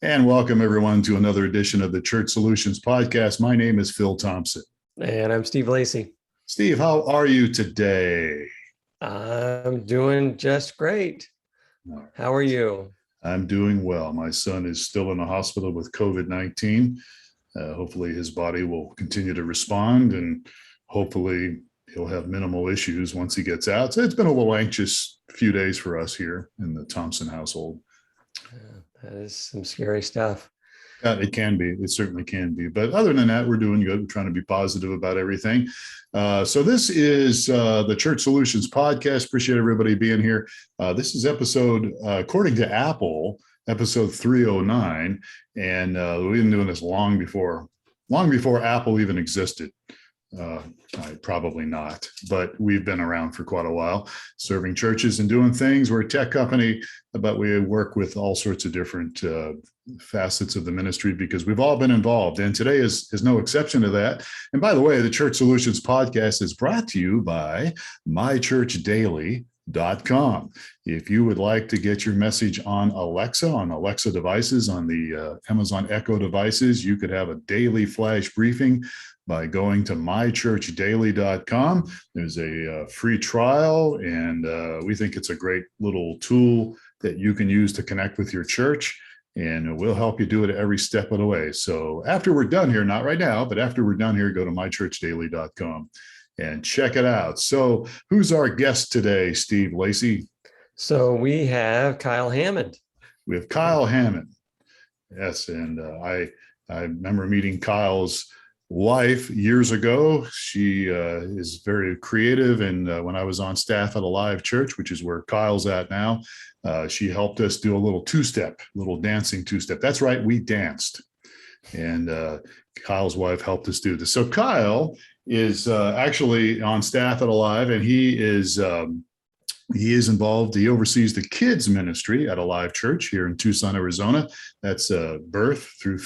And welcome everyone to another edition of the Church Solutions Podcast. My name is Phil Thompson. And I'm Steve Lacy. Steve, how are you today? I'm doing just great. Right. How are you? I'm doing well. My son is still in the hospital with COVID-19. Hopefully his body will continue to respond and hopefully he'll have minimal issues once he gets out. So it's been a little anxious few days for us here in the Thompson household. That is some scary stuff. It can be. It certainly can be. But other than that, we're doing good. We're trying to be positive about everything. So this is the Church Solutions Podcast. Appreciate everybody being here. This is episode, according to Apple, episode 309. And we've been doing this long before Apple even existed. Probably not, but we've been around for quite a while, serving churches and doing things. We're a tech company, but we work with all sorts of different facets of the ministry because we've all been involved. And today is no exception to that. And by the way, the Church Solutions Podcast is brought to you by mychurchdaily.com. If you would like to get your message on Alexa devices, on the Amazon Echo devices, you could have a daily flash briefing by going to mychurchdaily.com. There's a free trial, and we think it's a great little tool that you can use to connect with your church, and we'll help you do it every step of the way. So after we're done here, not right now, but after we're done here, go to mychurchdaily.com and check it out. So who's our guest today, Steve Lacy? So we have Kyle Hammond. We have Kyle Hammond. Yes, and I remember meeting Kyle's wife years ago. She is very creative, and when I was on staff at a live church, which is where Kyle's at now, she helped us do a little dancing two-step. That's right, we danced, and Kyle's wife helped us do this. So Kyle is actually on staff at Alive, and he is involved. He oversees the kids ministry at Alive Church here in Tucson, Arizona. That's birth through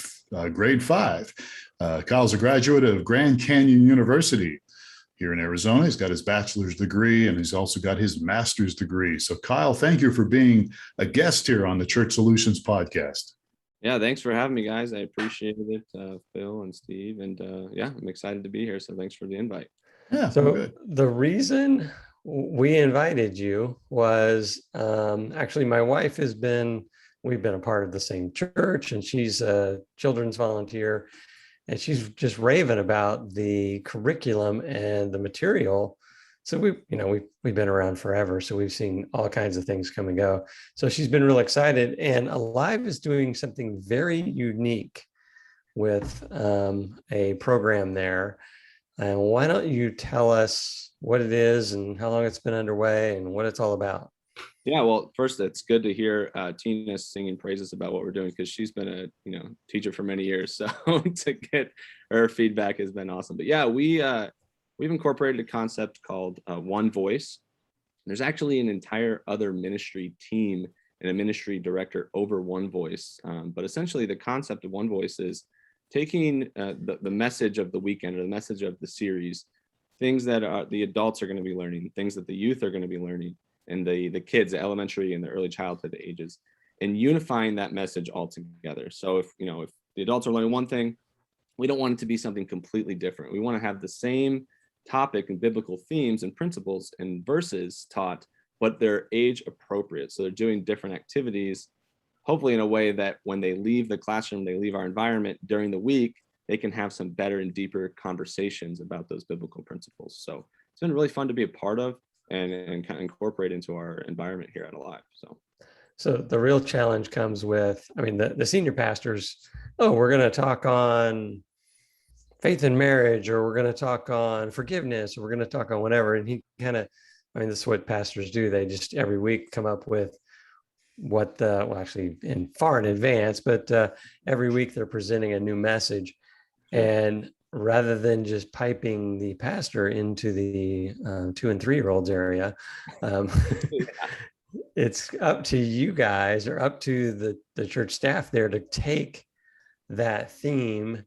grade 5. Kyle's a graduate of Grand Canyon University here in Arizona. He's got his bachelor's degree, and he's also got his master's degree. So Kyle, thank you for being a guest here on the Church Solutions Podcast. Yeah, thanks for having me, guys. I appreciated it, Phil and Steve. And I'm excited to be here. So thanks for the invite. Yeah. So the reason we invited you was actually my wife we've been a part of the same church, and she's a children's volunteer. And she's just raving about the curriculum and the material. So we've been around forever. So we've seen all kinds of things come and go. So she's been real excited. And Alive is doing something very unique with a program there. And why don't you tell us what it is and how long it's been underway and what it's all about? Yeah, well, first, it's good to hear Tina singing praises about what we're doing, because she's been a teacher for many years. So to get her feedback has been awesome. But yeah, we've incorporated a concept called One Voice. There's actually an entire other ministry team and a ministry director over One Voice. But essentially, the concept of One Voice is taking the message of the weekend or the message of the series, things that the adults are going to be learning, things that the youth are going to be learning, and the kids, the elementary and the early childhood ages, and unifying that message all together. So if the adults are learning one thing, we don't want it to be something completely different. We want to have the same topic and biblical themes and principles and verses taught, but they're age appropriate. So they're doing different activities, hopefully in a way that when they leave the classroom, they leave our environment during the week, they can have some better and deeper conversations about those biblical principles. So it's been really fun to be a part of and kind of incorporate into our environment here at Alive. So the real challenge comes with, the senior pastors, we're going to talk on faith and marriage, or we're going to talk on forgiveness, or we're going to talk on whatever. And he kind of, this is what pastors do. They just every week come up with actually far in advance, but every week they're presenting a new message. And rather than just piping the pastor into the 2 and 3-year-olds area, it's up to you guys, or up to the church staff there, to take that theme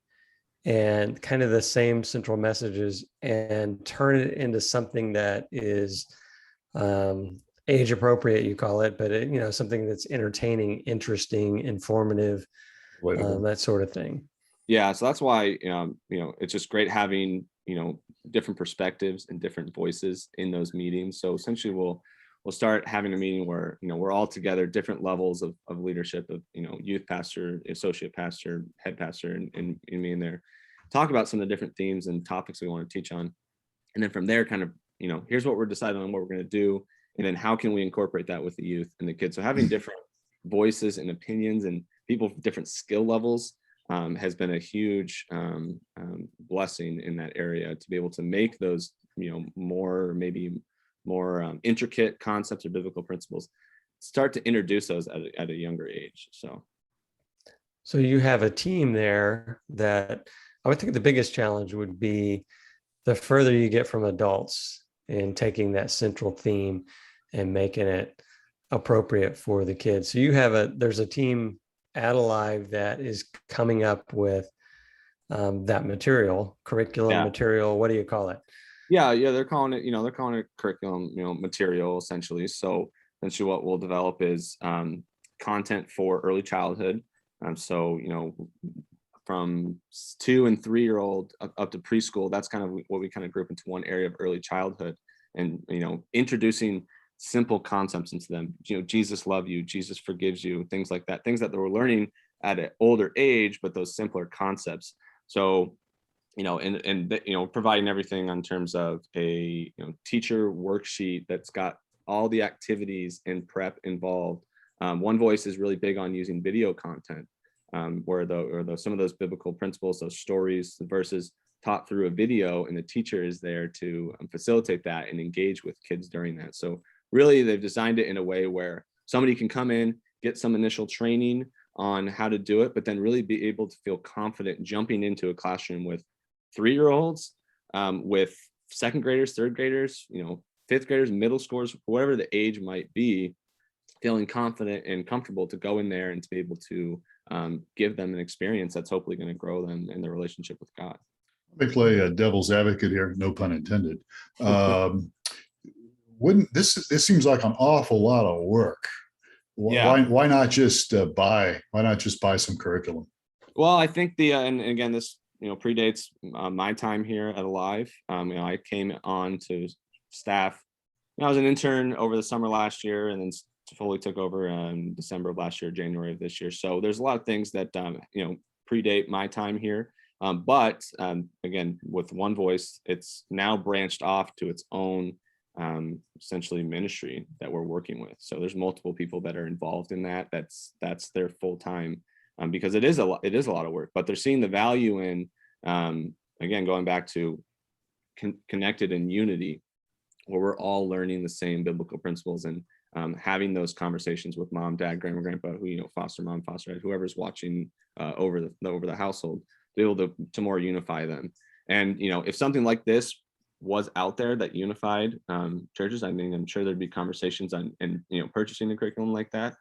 and kind of the same central messages and turn it into something that is age appropriate, you call it, but something that's entertaining, interesting, informative, Relatable. that sort of thing. Yeah, so that's why it's just great having different perspectives and different voices in those meetings. So essentially, we'll start having a meeting where we're all together, different levels of leadership, of youth pastor, associate pastor, head pastor, and me in there, talk about some of the different themes and topics we want to teach on, and then from there, kind of here's what we're deciding on, what we're going to do, and then how can we incorporate that with the youth and the kids. So having different voices and opinions and people with different skill levels has been a huge blessing in that area, to be able to make those more intricate concepts or biblical principles, start to introduce those at a younger age. So you have a team there that I would think the biggest challenge would be the further you get from adults in taking that central theme and making it appropriate for the kids. So there's a team at Alive that is coming up with that material, curriculum material. What do you call it? Yeah, they're calling it curriculum, material essentially. So essentially what we'll develop is content for early childhood. So from 2 and 3 year old up to preschool, that's kind of what we kind of group into one area of early childhood, and introducing simple concepts into them. Jesus loves you, Jesus forgives you, things like that, things that they were learning at an older age, but those simpler concepts. So providing everything in terms of a teacher worksheet that's got all the activities and prep involved. One Voice is really big on using video content, where some of those biblical principles, those stories, the verses, taught through a video, and the teacher is there to facilitate that and engage with kids during that. So really, they've designed it in a way where somebody can come in, get some initial training on how to do it, but then really be able to feel confident jumping into a classroom with 3-year-olds, with second graders, third graders, fifth graders, middle schoolers, whatever the age might be, feeling confident and comfortable to go in there and to be able to give them an experience that's hopefully going to grow them in their relationship with God. Let me play devil's advocate here, no pun intended. Wouldn't this seems like an awful lot of work? Why not just buy some curriculum? Well, I think and again, this predates my time here at Alive. I came on to staff. I was an intern over the summer last year, and then fully took over in December of last year, January of this year. So there's a lot of things that predate my time here. But again, with One Voice, it's now branched off to its own essentially ministry that we're working with. So there's multiple people that are involved in that. That's their full time, because it is a lot of work. But they're seeing the value in again, going back to connected in unity, where we're all learning the same biblical principles and having those conversations with mom, dad, grandma, grandpa, who foster mom, foster dad, whoever's watching over the household, be able to more unify them. And if something like this was out there that unified churches, I mean, I'm sure there'd be conversations on and purchasing a curriculum like that.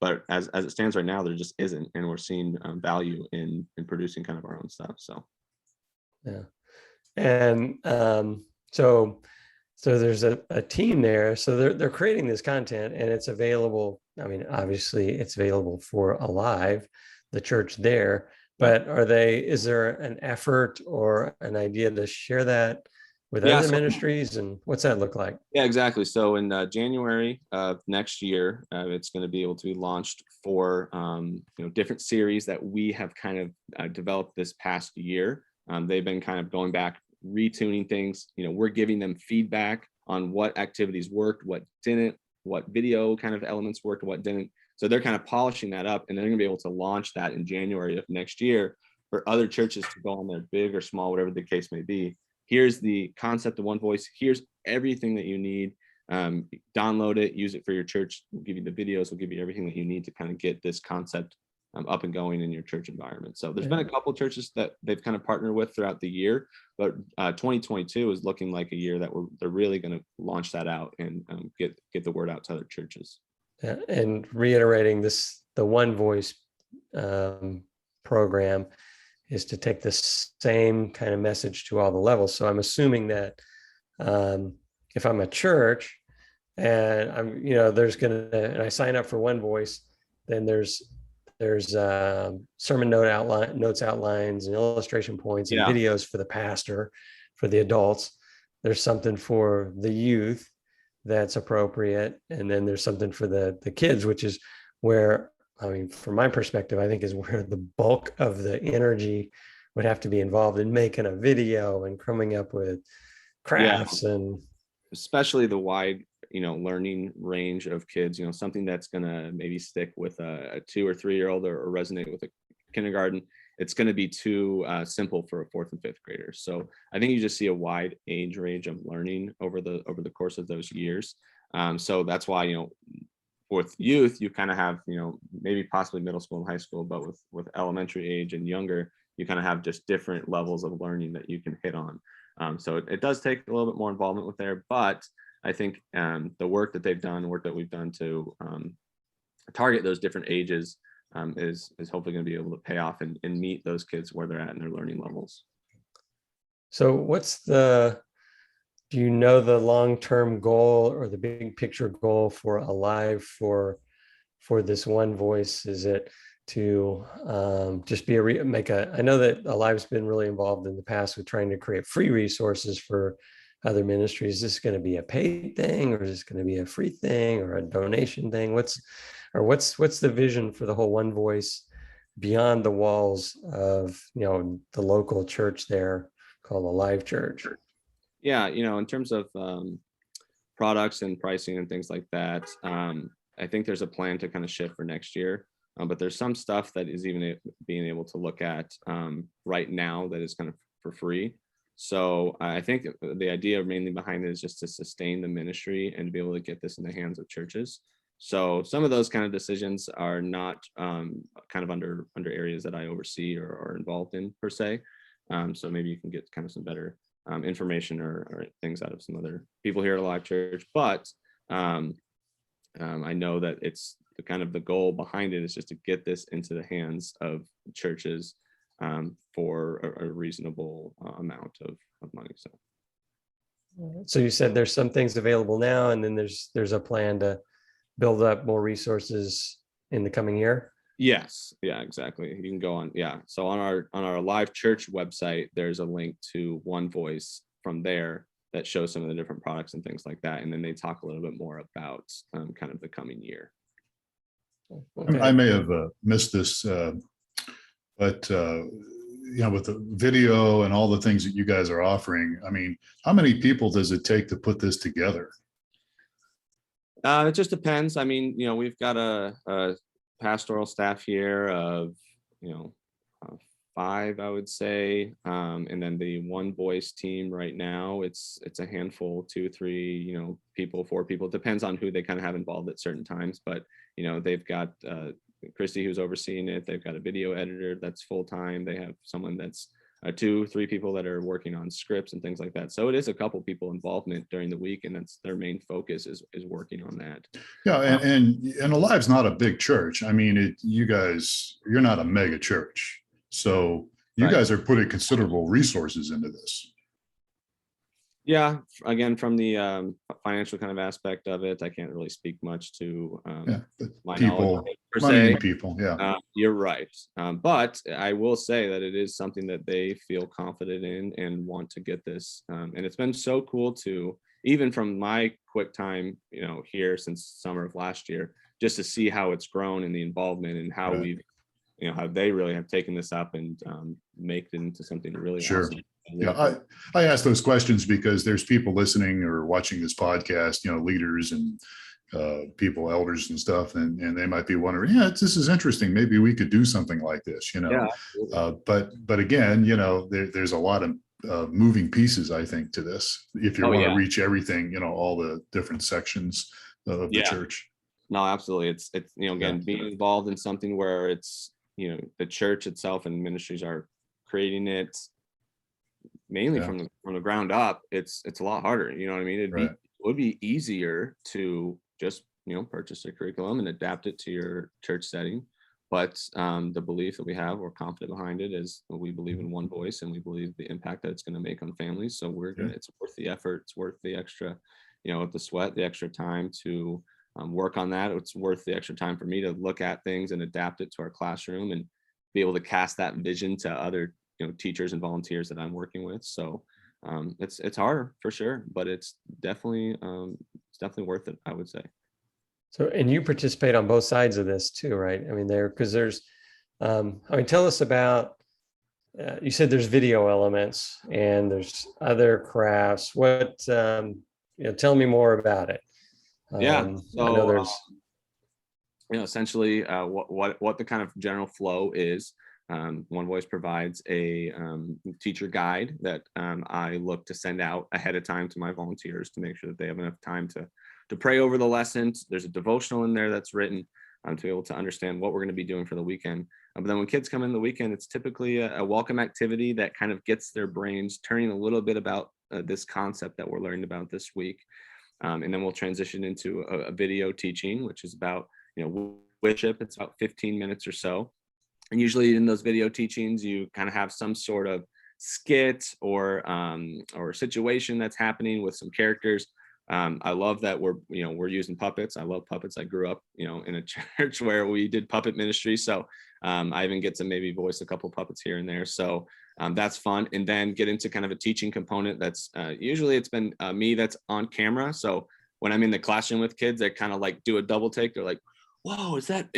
But as it stands right now, there just isn't, and we're seeing value in producing kind of our own stuff. So yeah, and so there's a team there. So they're creating this content, and it's available. I mean, obviously, it's available for Alive, the church there. But is there an effort or an idea to share that with other ministries, and what's that look like? Yeah, exactly. So in January of next year, it's going to be able to be launched for different series that we have kind of developed this past year. They've been kind of going back, retuning things. We're giving them feedback on what activities worked, what didn't, what video kind of elements worked, what didn't. So they're kind of polishing that up, and they're going to be able to launch that in January of next year for other churches to go on there, big or small, whatever the case may be. Here's the concept of One Voice. Here's everything that you need. Download it, use it for your church. We'll give you the videos. We'll give you everything that you need to kind of get this concept up and going in your church environment. So there's been a couple of churches that they've kind of partnered with throughout the year, but 2022 is looking like a year that they're really going to launch that out and get the word out to other churches. Yeah, and reiterating this, the One Voice program is to take the same kind of message to all the levels. So I'm assuming that if I'm a church and I'm, and I sign up for One Voice, then there's there's sermon notes, outlines, and illustration points, and Yeah. videos for the pastor, for the adults. There's something for the youth that's appropriate, and then there's something for the kids, which is where, I mean, from my perspective, I think is where the bulk of the energy would have to be involved in making a video and coming up with crafts. And especially the wide, learning range of kids, something that's going to maybe stick with a 2 or 3 year old or resonate with a kindergarten. It's going to be too simple for a 4th and 5th grader. So I think you just see a wide age range of learning over the course of those years. So that's why, with youth, you kind of have, maybe possibly middle school and high school, but with elementary age and younger, you kind of have just different levels of learning that you can hit on. So it does take a little bit more involvement with there, but I think the work that they've done, work that we've done to target those different ages is hopefully going to be able to pay off and meet those kids where they're at in their learning levels. So do you know the long-term goal or the big picture goal for Alive for this One Voice? Is it to just be I know that Alive's been really involved in the past with trying to create free resources for other ministries. Is this going to be a paid thing, or is this going to be a free thing, or a donation thing? What's the vision for the whole One Voice beyond the walls of the local church there called Alive Church? Yeah, in terms of products and pricing and things like that, I think there's a plan to kind of shift for next year. But there's some stuff that is even being able to look at right now that is kind of for free. So I think the idea mainly behind it is just to sustain the ministry and to be able to get this in the hands of churches. So some of those kind of decisions are not kind of under areas that I oversee or are involved in per se. So maybe you can get kind of some better information or things out of some other people here at Alive Church. But I know that it's the goal behind it is just to get this into the hands of churches for a reasonable amount of money. So you said there's some things available now, and then there's a plan to build up more resources in the coming year. Yes, yeah, exactly. You can go on. Yeah, so on our Alive Church website, there's a link to One Voice from there that shows some of the different products and things like that, and then they talk a little bit more about kind of the coming year. Okay. I may have missed this, but with the video and all the things that you guys are offering, I mean, how many people does it take to put this together? It just depends. I mean, we've got a pastoral staff here of 5, I would say, and then the One Voice team right now, it's a handful, 2, 3 people, 4 people. It depends on who they kind of have involved at certain times, but they've got Christy who's overseeing it. They've got a video editor that's full-time. They have someone that's 2, 3 people that are working on scripts and things like that. So it is a couple people involvement during the week, and that's their main focus is working on that. Yeah, and Alive's not a big church. I mean, you're not a mega church, so you guys are putting considerable resources into this. Yeah, again, from the financial kind of aspect of it, I can't really speak much to my knowledge per se. People, yeah. You're right. But I will say that it is something that they feel confident in and want to get this. And it's been so cool to, even from my quick time, here since summer of last year, just to see how it's grown and the involvement and how we've, how they really have taken this up and make it into something really awesome. Yeah, I ask those questions because there's people listening or watching this podcast, leaders and people, elders and stuff, and they might be wondering, this is interesting. Maybe we could do something like this, but again, there's a lot of moving pieces, I think, to this. If you want to reach everything, all the different sections of the church. No, absolutely. It's again, being involved in something where it's, the church itself and ministries are creating it mainly from the ground up. It's a lot harder. You know what I mean? It would be easier to just purchase a curriculum and adapt it to your church setting. But the belief that we're confident behind it is we believe in One Voice, and we believe the impact that it's going to make on families. So it's worth the effort. It's worth the extra, the sweat, the extra time to work on that. It's worth the extra time for me to look at things and adapt it to our classroom and be able to cast that vision to other, teachers and volunteers that I'm working with. So it's harder for sure, but it's definitely worth it, I would say. So, and you participate on both sides of this too, right? I mean, tell us about, you said there's video elements and there's other crafts. Tell me more about it. Yeah. I know there's, essentially what the kind of general flow is. One Voice provides a teacher guide that I look to send out ahead of time to my volunteers to make sure that they have enough time to pray over the lessons. There's a devotional in there that's written to be able to understand what we're going to be doing for the weekend. But then when kids come in the weekend, it's typically a welcome activity that kind of gets their brains turning a little bit about this concept that we're learning about this week. And then we'll transition into a video teaching, which is about, worship. It's about 15 minutes or so. And usually in those video teachings, you kind of have some sort of skit or situation that's happening with some characters. I love that we're using puppets. I love puppets. I grew up, in a church where we did puppet ministry. So I even get to maybe voice a couple puppets here and there. So that's fun. And then get into kind of a teaching component that's usually it's been me that's on camera. So when I'm in the classroom with kids, they kind of like do a double take. They're like, whoa, is that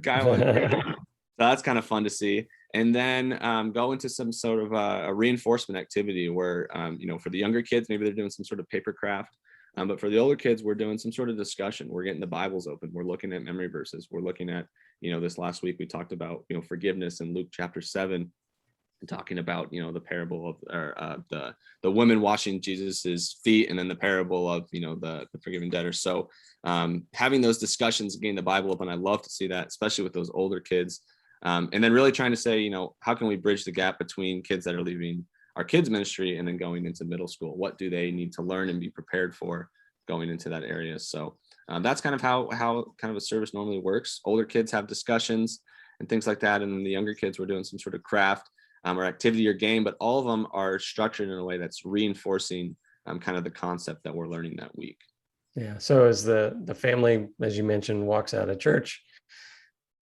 Kyle? So that's kind of fun to see. And then go into some sort of a reinforcement activity where, for the younger kids, maybe they're doing some sort of paper craft. But for the older kids, we're doing some sort of discussion. We're getting the Bibles open. We're looking at memory verses. We're looking at, this last week we talked about, forgiveness in Luke chapter 7, and talking about, the parable of the women washing Jesus's feet, and then the parable of, the forgiven debtor. So having those discussions, getting the Bible open, I love to see that, especially with those older kids. And then really trying to say, how can we bridge the gap between kids that are leaving our kids ministry and then going into middle school? What do they need to learn and be prepared for going into that area? So that's kind of how kind of a service normally works. Older kids have discussions and things like that. And then the younger kids, we're doing some sort of craft or activity or game, but all of them are structured in a way that's reinforcing kind of the concept that we're learning that week. Yeah. So as the family, as you mentioned, walks out of church,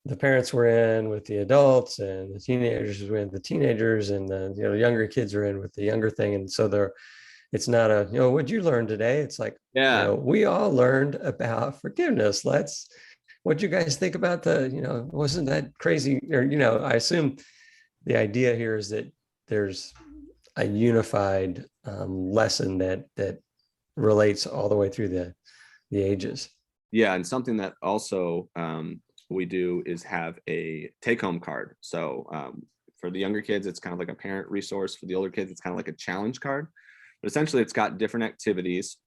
the parents were in with the adults and the teenagers were with the teenagers, and the younger kids are in with the younger thing. And so it's not what'd you learn today? It's like, we all learned about forgiveness. What'd you guys think about wasn't that crazy? Or, I assume the idea here is that there's a unified lesson that relates all the way through the ages. Yeah. And something that also, we do is have a take-home card. So for the younger kids, it's kind of like a parent resource. For the older kids, it's kind of like a challenge card. But essentially, it's got different activities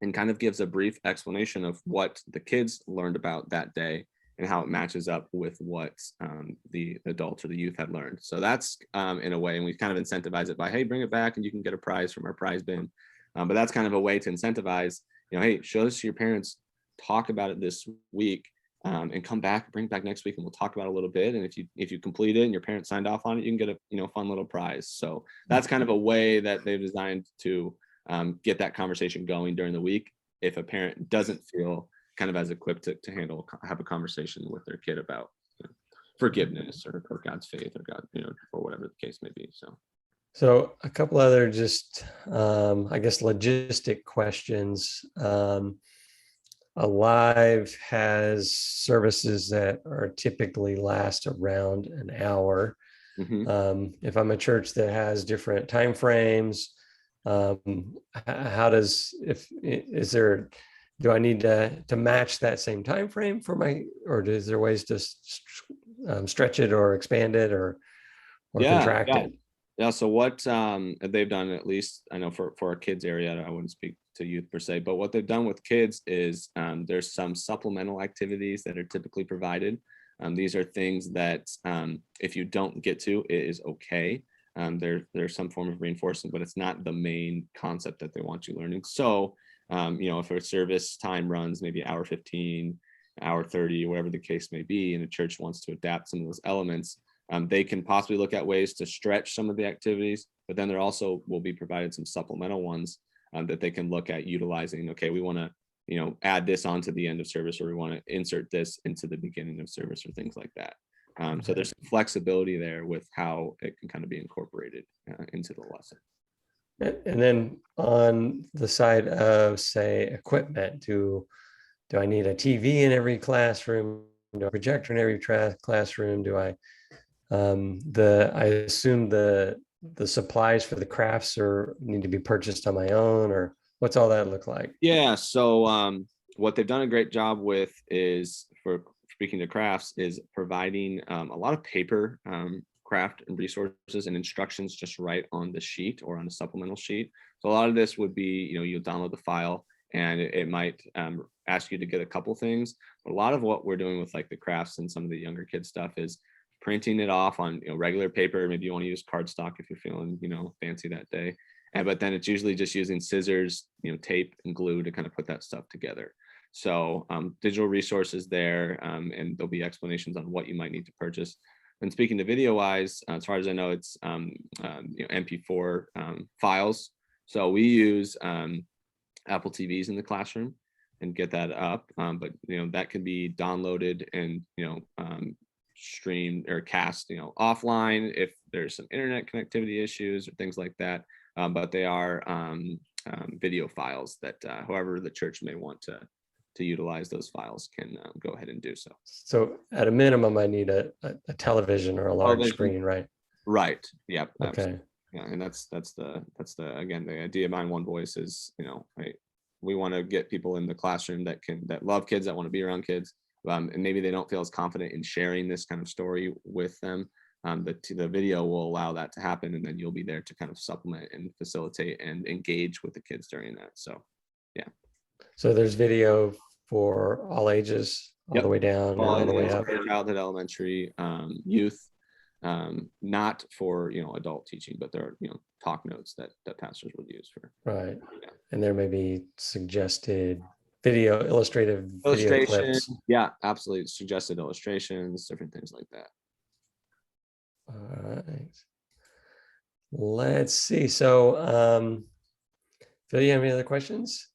and kind of gives a brief explanation of what the kids learned about that day and how it matches up with what the adults or the youth had learned. So that's in a way, and we kind of incentivize it by, hey, bring it back and you can get a prize from our prize bin. But that's kind of a way to incentivize, hey, show this to your parents, talk about it this week. And bring it back next week, and we'll talk about it a little bit. And if you complete it and your parents signed off on it, you can get a fun little prize. So that's kind of a way that they've designed to get that conversation going during the week. If a parent doesn't feel kind of as equipped to have a conversation with their kid about forgiveness or God's faith or God, or whatever the case may be. So a couple other just I guess logistic questions. Alive has services that are typically last around an hour. Mm-hmm. If I'm a church that has different time frames, do I need to match that same time frame or is there ways to stretch it or expand it or contract it? Yeah. So what they've done, at least I know for our kids area, I wouldn't speak to youth per se, but what they've done with kids is there's some supplemental activities that are typically provided. These are things that if you don't get to, it is okay. There's some form of reinforcement, but it's not the main concept that they want you learning. So, if a service time runs maybe hour 15, hour 30, whatever the case may be, and a church wants to adapt some of those elements, they can possibly look at ways to stretch some of the activities, but then there also will be provided some supplemental ones that they can look at utilizing. Okay, we want to add this onto the end of service, or we want to insert this into the beginning of service, or things like that. So there's flexibility there with how it can kind of be incorporated into the lesson. And then on the side of, say, equipment, do I need a TV in every classroom? Do I projector in every classroom? Do I I assume the supplies for the crafts need to be purchased on my own, or what's all that look like? Yeah. So what they've done a great job with is, for speaking to crafts, is providing a lot of paper craft and resources and instructions just right on the sheet or on a supplemental sheet. So a lot of this would be, you'll download the file, and it might ask you to get a couple things. But a lot of what we're doing with like the crafts and some of the younger kids stuff is printing it off on regular paper. Maybe you want to use cardstock if you're feeling fancy that day. But then it's usually just using scissors, tape and glue to kind of put that stuff together. So digital resources there, and there'll be explanations on what you might need to purchase. And speaking to video wise, as far as I know, it's MP4 files. So we use Apple TVs in the classroom and get that up. But that can be downloaded and streamed or cast offline if there's some internet connectivity issues or things like that. But they are video files that however the church may want to utilize those files can go ahead and do so. So at a minimum, I need a television or a large screen, right? Right. Yep. Okay. Absolutely. Yeah, and that's the again, the idea behind One Voice is we want to get people in the classroom that love kids, that want to be around kids, and maybe they don't feel as confident in sharing this kind of story with them. The video will allow that to happen, and then you'll be there to kind of supplement and facilitate and engage with the kids during that. So, yeah. So there's video for all ages, all the way down, all the way up. Childhood, elementary, youth, not for adult teaching, but there are talk notes that pastors would use for. Right, and there may be suggested illustrative video clips. Yeah, absolutely, suggested illustrations, different things like that. All right. Let's see. So, Phil, you have any other questions?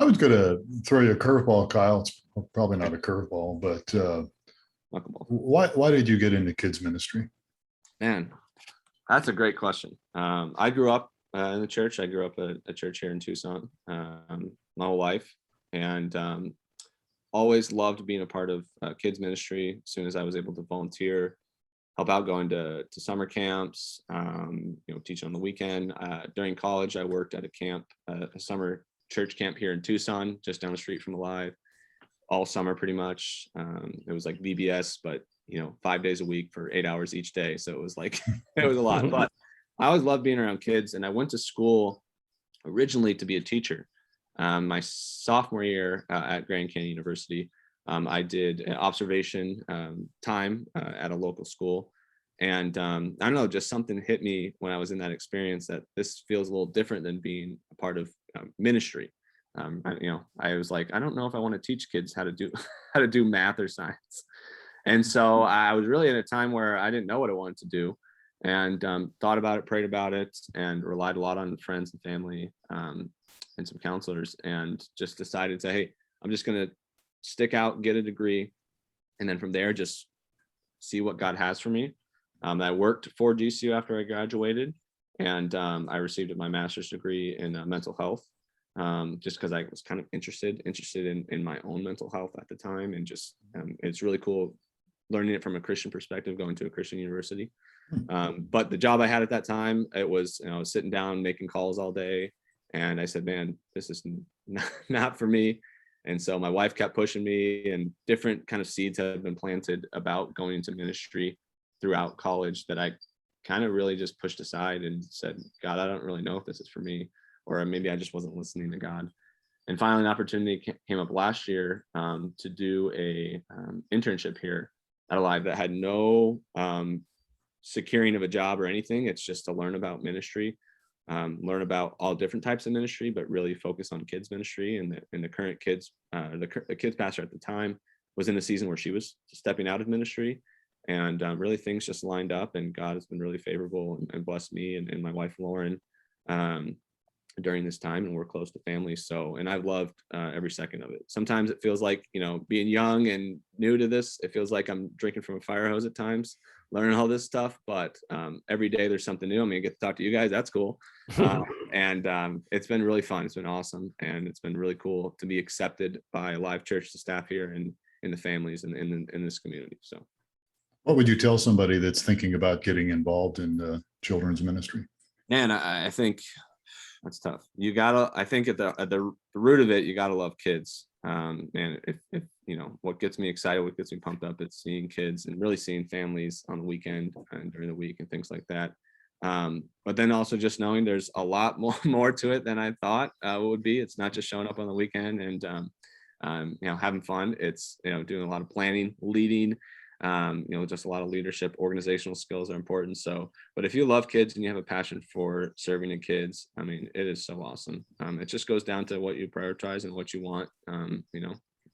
I was going to throw you a curveball, Kyle. It's probably not a curveball, but why did you get into kids ministry? Man, that's a great question. I grew up in the church. I grew up at a church here in Tucson my whole life, and always loved being a part of kids ministry. As soon as I was able to volunteer, help out going to summer camps, teaching on the weekend. During college, I worked at a camp, a summer church camp here in Tucson, just down the street from Alive, all summer pretty much. It was like VBS, but 5 days a week for 8 hours each day. So it was like, it was a lot, but I always loved being around kids. And I went to school originally to be a teacher. My sophomore year at Grand Canyon University, I did an observation time at a local school. And I don't know, just something hit me when I was in that experience that this feels a little different than being a part of ministry. I was like, I don't know if I want to teach kids how to do math or science. And so I was really at a time where I didn't know what I wanted to do, and thought about it, prayed about it, and relied a lot on friends and family and some counselors, and just decided to, hey, I'm just going to stick out, get a degree, and then from there, just see what God has for me. I worked for GCU after I graduated, and I received my master's degree in mental health, just because I was kind of interested in my own mental health at the time. And just it's really cool learning it from a Christian perspective, going to a Christian university. But the job I had at that time, it was, I was sitting down making calls all day, and I said, man, this is not for me. And so my wife kept pushing me, and different kind of seeds have been planted about going into ministry throughout college that I kind of really just pushed aside and said, God, I don't really know if this is for me, or maybe I just wasn't listening to God. And finally, an opportunity came up last year to do a internship here at Alive that had no securing of a job or anything. It's just to learn about ministry, learn about all different types of ministry, but really focus on kids ministry. And the current kids, the kids pastor at the time was in a season where she was stepping out of ministry. And really things just lined up, and God has been really favorable and blessed me and my wife, Lauren. during this time, and we're close to family. So, and I've loved every second of it. Sometimes it feels like, being young and new to this, it feels like I'm drinking from a fire hose at times, learning all this stuff. But every day there's something new. I mean, I get to talk to you guys. That's cool. And it's been really fun. It's been awesome. And it's been really cool to be accepted by Live Church, the staff here, and in the families and in this community. So What would you tell somebody that's thinking about getting involved in children's ministry? Man, I think that's tough. I think at the root of it, you gotta love kids. Man, if what gets me excited, what gets me pumped up, it's seeing kids and really seeing families on the weekend and during the week and things like that. But then also just knowing there's a lot more to it than I thought it would be. It's not just showing up on the weekend and having fun. It's doing a lot of planning, leading. Just a lot of leadership, organizational skills are important. So, but if you love kids and you have a passion for serving the kids, I mean, it is so awesome. It just goes down to what you prioritize and what you want, in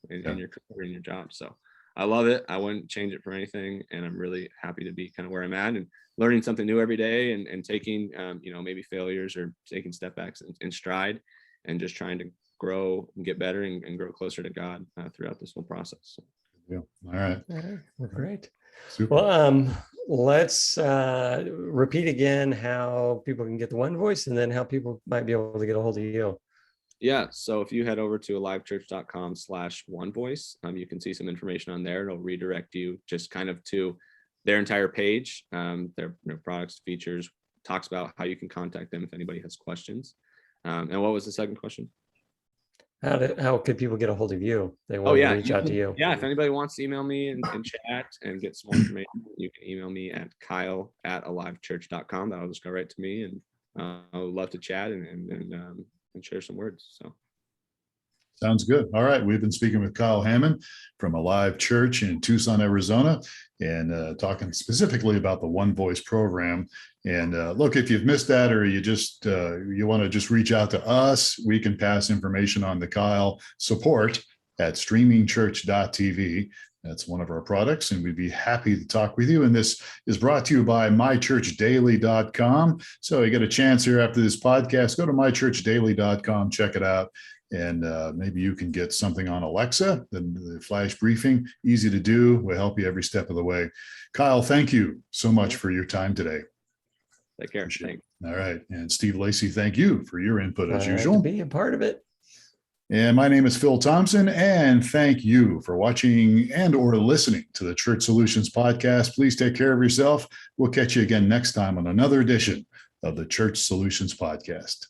your career and your job. So I love it. I wouldn't change it for anything. And I'm really happy to be kind of where I'm at and learning something new every day and taking, maybe failures or taking step backs in stride and just trying to grow and get better and grow closer to God throughout this whole process. So. Yeah. All right. Well, great. Super. Well, let's repeat again how people can get the One Voice and then how people might be able to get a hold of you. Yeah. So if you head over to alivechurch.com/onevoice, you can see some information on there. It'll redirect you just kind of to their entire page, their products, features, talks about how you can contact them if anybody has questions. And what was the second question? How could people get a hold of you? They want to reach out to you. Yeah, if anybody wants to email me and chat and get some more information, you can email me at kyle@alivechurch.com. That'll just go right to me, and I would love to chat and share some words. So. Sounds good. All right. We've been speaking with Kyle Hammond from Alive Church in Tucson, Arizona, and talking specifically about the One Voice program. And look, if you've missed that or you want to just reach out to us, we can pass information on to Kyle, support@streamingchurch.tv. That's one of our products, and we'd be happy to talk with you. And this is brought to you by mychurchdaily.com. So you get a chance here after this podcast, go to mychurchdaily.com, check it out. And maybe you can get something on Alexa, the flash briefing, easy to do. We'll help you every step of the way. Kyle, thank you so much for your time today. Take care. Thanks. All right. And Steve Lacy, thank you for your input as usual. To be a part of it. And my name is Phil Thompson, and thank you for watching and or listening to the Church Solutions podcast. Please take care of yourself. We'll catch you again next time on another edition of the Church Solutions podcast.